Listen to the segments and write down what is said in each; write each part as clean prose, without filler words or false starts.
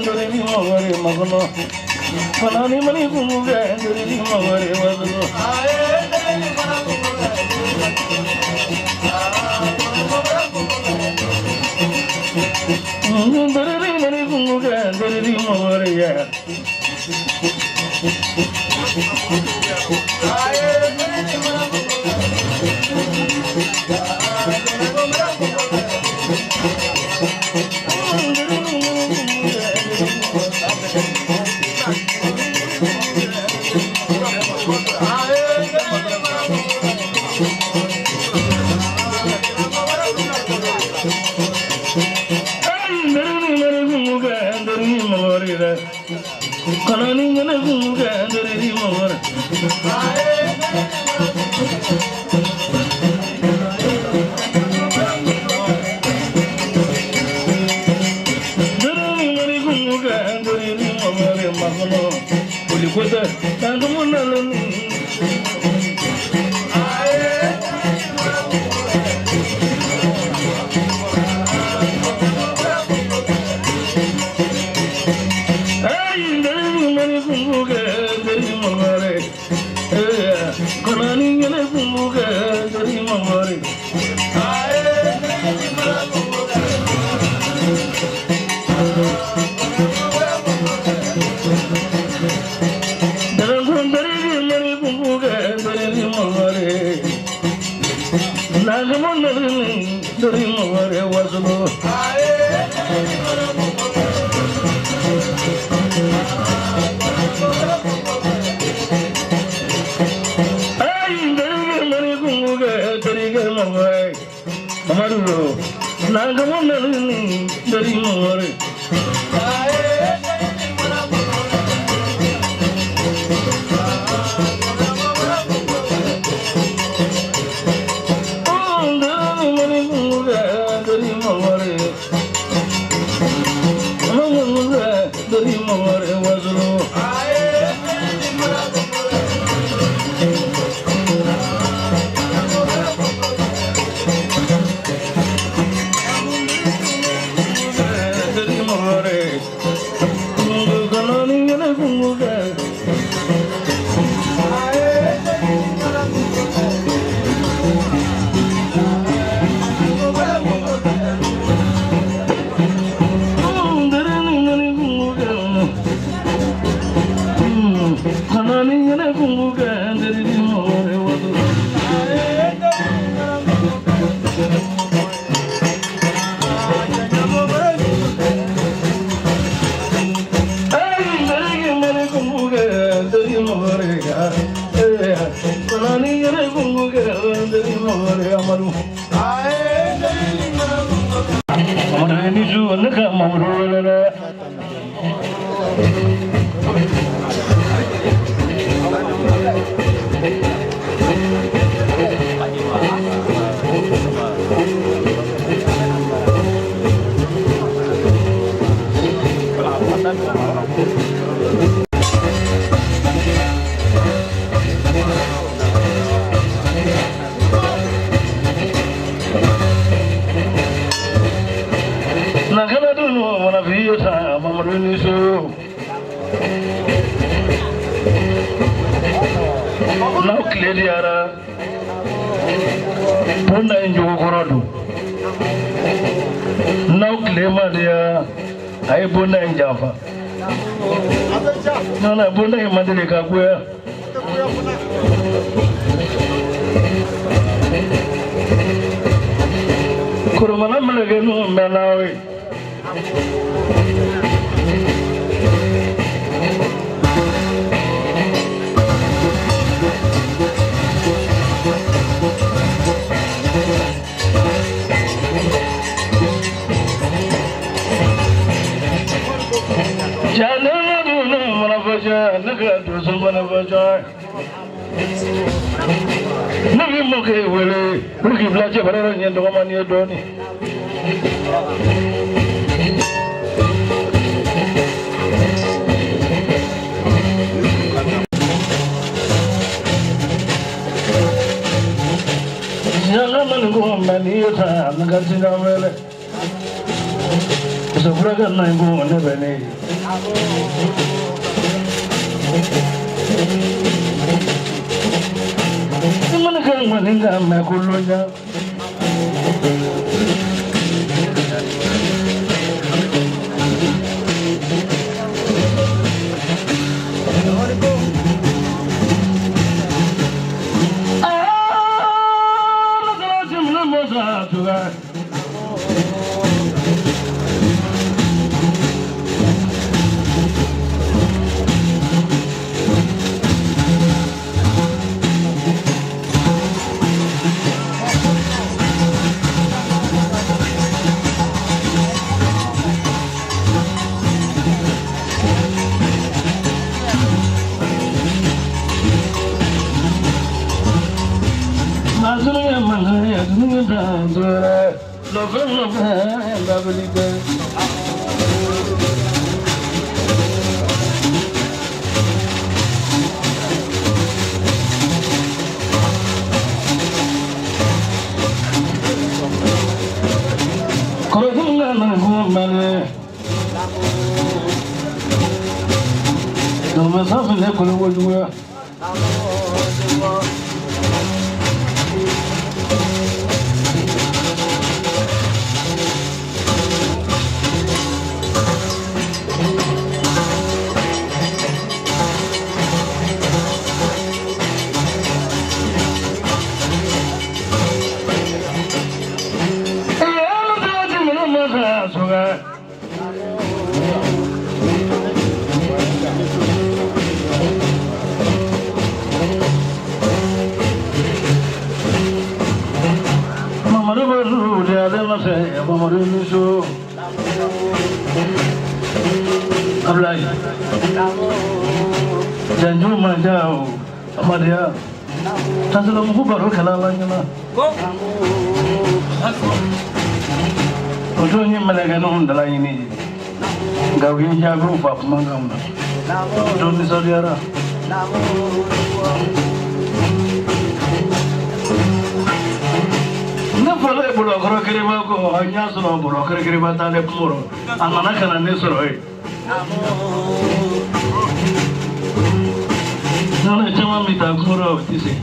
Dori Mawari Magano, Panani Mani Kumuga, Dori Mawari Wazano. Dori Mani Kumuga, Dori Mawari. so braga na go na bene mana kan maninga ma kulunya Janju manjau amadia tasalo mu baro kala lanyana oto ni malaga no ndala ini gawi jago pap mangam na oto ni sodiara na fala bulo koro kereba ko hanya solo bulo kereba tale puro amana kana ne soro Nana chama mita kuro tise.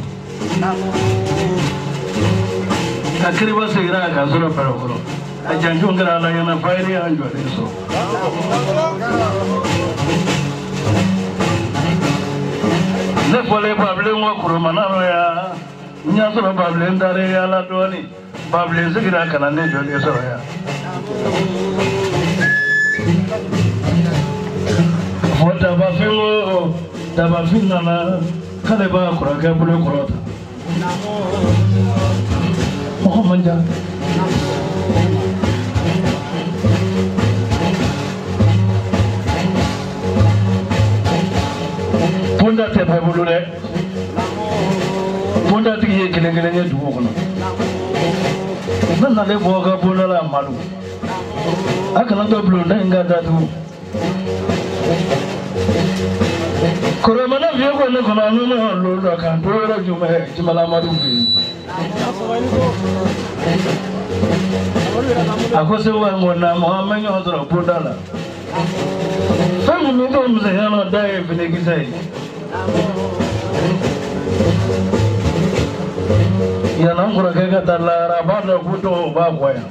Kakriba segira kasura pero kuro. Ajanju ngara la yana fairi anjo eso. Ne pole pable mo kuro manaro ya. Nya sura pable ndare ya la doni. Pable segira kana ne jo eso ya. Fota ba fengo daba finna kale ba kura ke bule kurota Muhammad Ponda te ba bulu de Ponda ti ye kele ye duwo kono Nanna le boga bola la malu Akala do bulu nda datu Koromana vioko ne kono no lo kan dora jumala marubi Akose wa ngona Muhammad yodro podala Famu no do mzehana dai finegizai Yana ngura kega dalla rabada kuto ba kwaya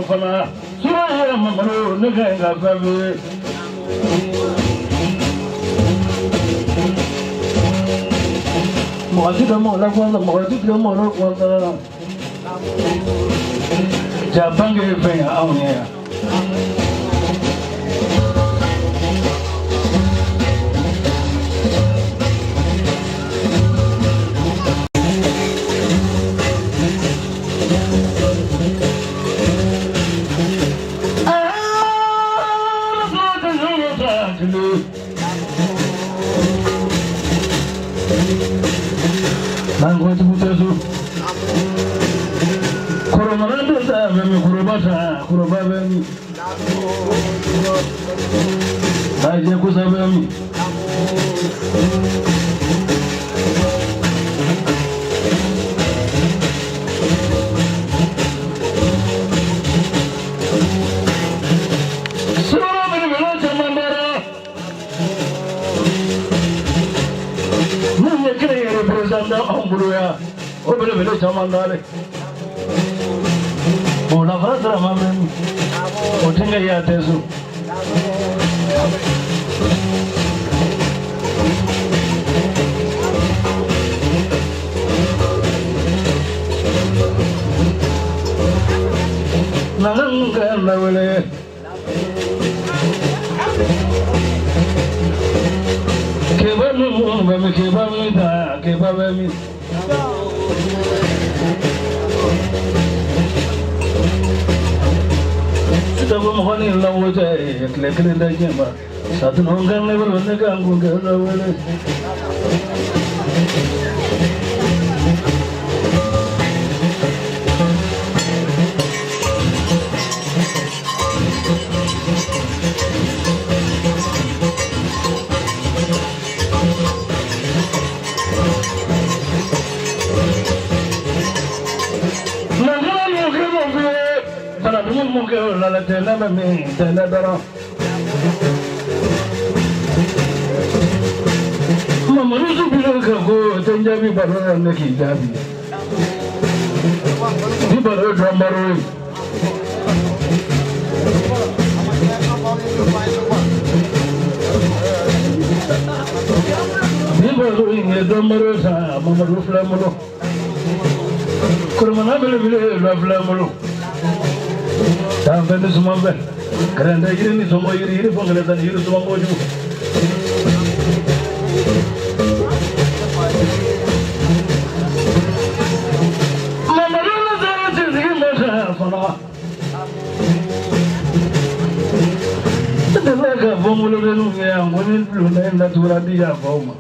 Fala, suaya mamaro nega gabe. Mawajud mo la kwanza, mawajud mo la kwanza. Japange fenya au nia. Language Mutazu Koromananda, Kurubata, Kurubabemi, Najakusabemi. Buruya, open a village among the Bonafatra Mamma, Otinga Yatesu. Nanga Lavale Kebami. Stubborn honey in love with a click in the chamber. Certain hunger never on the gang will get away. La tela me tela dara mama ruzu bilo ka go tanjabi baro ne ki jabi di baro drambaro di baro inge drambaro sa mama ru flamulo kurmana bele la flamulo Tambe sumambe karanda yiri ni somo yiri pongale tan yiri sumambo ju mama la zara tiri masa fana tadaka bomulo benu ya ngoni luna na turadi ya boma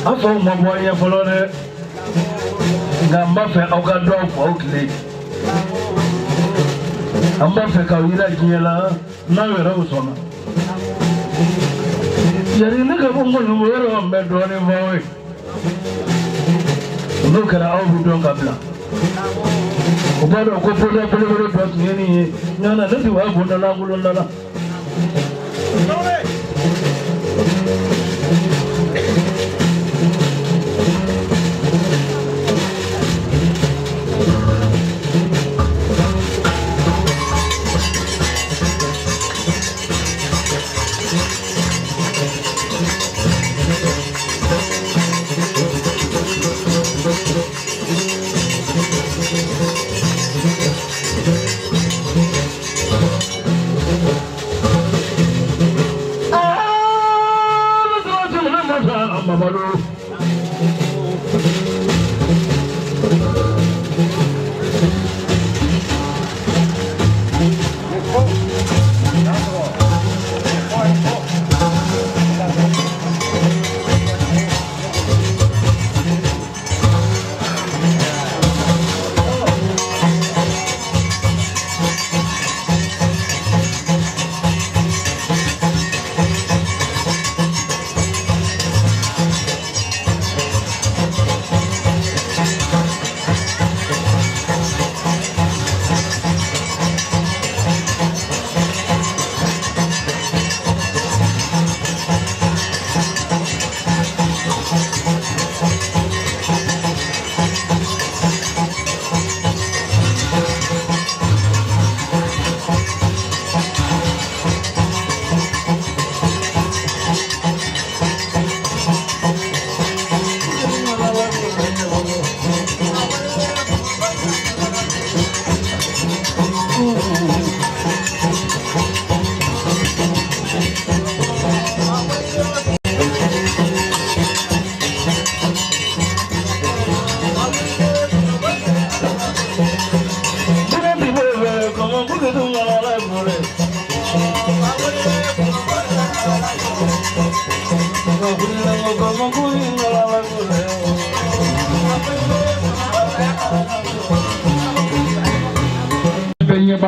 afo mabo ya folone ngamba fe okado fo okle amba fe ka wira kiela na wera usona yari ne ka bongo no wera ambe do ne bawe no kara au budon kabla ubado ko poda pele do ni nyana nadi wa bonda na gulonda na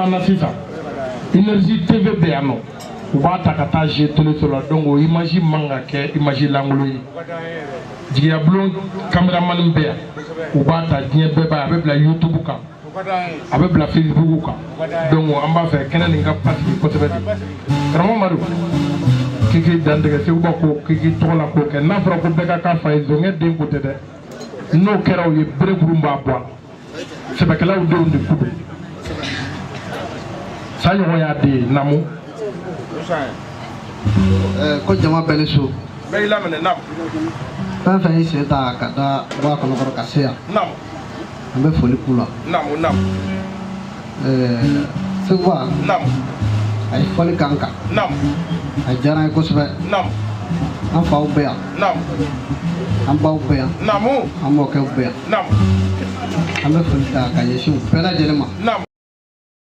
banna sisan énergie TV bɛ yan nɔ u b'a ta ka taa jeu télé so la donc o image man ka kɛ image langolo ye jigiya bulon cameraman bɛ yan u b'a ta diɲɛ bɛɛ b'a a bɛ bila YouTube kan a bɛ bila Facebook kan donc an b'a fɛ kɛnɛ nin ka passer kosɛbɛ karamɔgɔ Madu kiki dantigɛ segu ba ko kiki tɔgɔ la ko kɛ n'a fɔra ko bɛɛ ka k'a fa ye zɔnkɛ den ko tɛ dɛ n'o kɛra o ye bereburu b'a bɔ a la sɛbɛkɛlaw denw de ku don sa ɲɔgɔn y'a den ye namu ko jama bɛɛ ni so bɛɛ y'i laminɛ namu fɛn fɛn y'i sen ta ka da bɔ a kɔnɔkɔrɔ ka se yan namu an bɛ foli k'u la namu segu ba namu a ye fɔli k'an kan namu a diyara an ye kosɛbɛ namu an faw bɛ yan namu an baw bɛ yan namu an mɔkɛw bɛ yan namu an bɛ foli ta ka ɲɛsin u bɛɛ lajɛlen ma namu